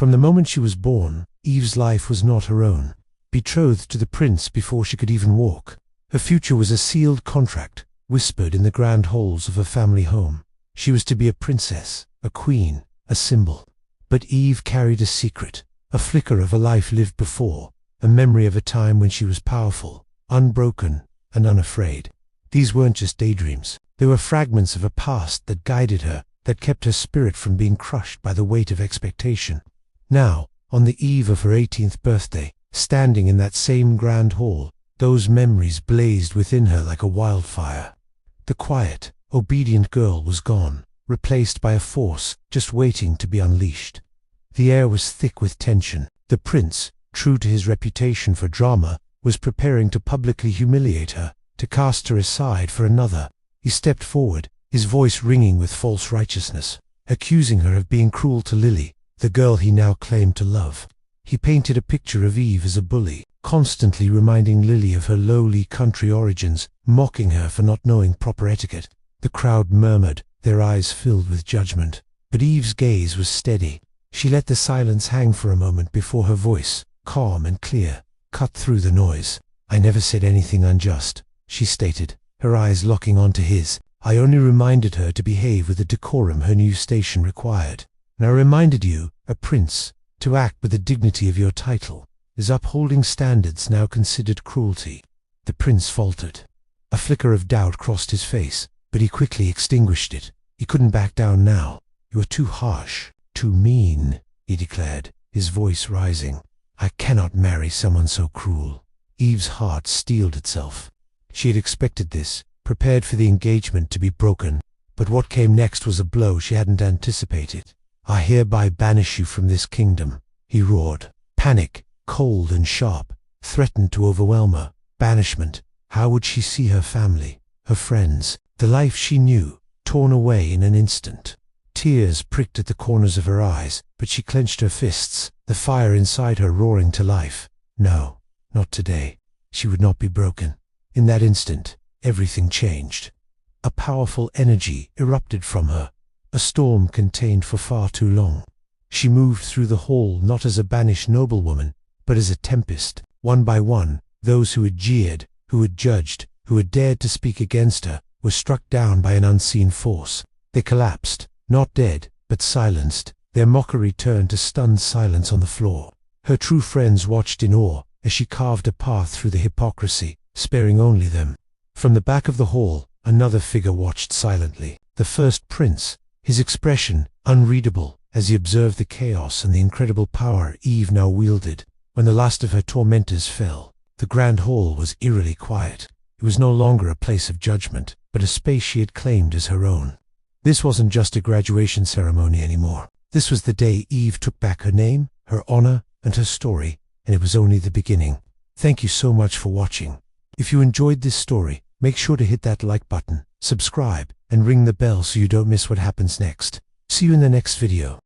From the moment she was born, Eve's life was not her own. Betrothed to the prince before she could even walk, her future was a sealed contract, whispered in the grand halls of her family home. She was to be a princess, a queen, a symbol. But Eve carried a secret, a flicker of a life lived before, a memory of a time when she was powerful, unbroken, and unafraid. These weren't just daydreams. They were fragments of a past that guided her, that kept her spirit from being crushed by the weight of expectation. Now, on the eve of her 18th birthday, standing in that same grand hall, those memories blazed within her like a wildfire. The quiet, obedient girl was gone, replaced by a force just waiting to be unleashed. The air was thick with tension. The prince, true to his reputation for drama, was preparing to publicly humiliate her, to cast her aside for another. He stepped forward, his voice ringing with false righteousness, accusing her of being cruel to Lily, the girl he now claimed to love. He painted a picture of Eve as a bully, constantly reminding Lily of her lowly country origins, mocking her for not knowing proper etiquette. The crowd murmured, their eyes filled with judgment. But Eve's gaze was steady. She let the silence hang for a moment before her voice, calm and clear, cut through the noise. "I never said anything unjust," she stated, her eyes locking onto his. "I only reminded her to behave with the decorum her new station required. And I reminded you, a prince, to act with the dignity of your title. Is upholding standards now considered cruelty?" The prince faltered. A flicker of doubt crossed his face, but he quickly extinguished it. He couldn't back down now. "You are too harsh, too mean," he declared, his voice rising. "I cannot marry someone so cruel." Eve's heart steeled itself. She had expected this, prepared for the engagement to be broken, but what came next was a blow she hadn't anticipated. "I hereby banish you from this kingdom," he roared. Panic, cold and sharp, threatened to overwhelm her. Banishment. How would she see her family, her friends, the life she knew, torn away in an instant? Tears pricked at the corners of her eyes, but she clenched her fists, the fire inside her roaring to life. No, not today. She would not be broken. In that instant, everything changed. A powerful energy erupted from her, a storm contained for far too long. She moved through the hall not as a banished noblewoman, but as a tempest. One by one, those who had jeered, who had judged, who had dared to speak against her, were struck down by an unseen force. They collapsed, not dead, but silenced, their mockery turned to stunned silence on the floor. Her true friends watched in awe as she carved a path through the hypocrisy, sparing only them. From the back of the hall, another figure watched silently. The first prince, his expression unreadable as he observed the chaos and the incredible power Eve now wielded. When the last of her tormentors fell, the grand hall was eerily quiet. It was no longer a place of judgment, but a space she had claimed as her own. This wasn't just a graduation ceremony anymore. This was the day Eve took back her name, her honor, and her story, and it was only the beginning. Thank you so much for watching. If you enjoyed this story, make sure to hit that like button, subscribe, and ring the bell so you don't miss what happens next. See you in the next video.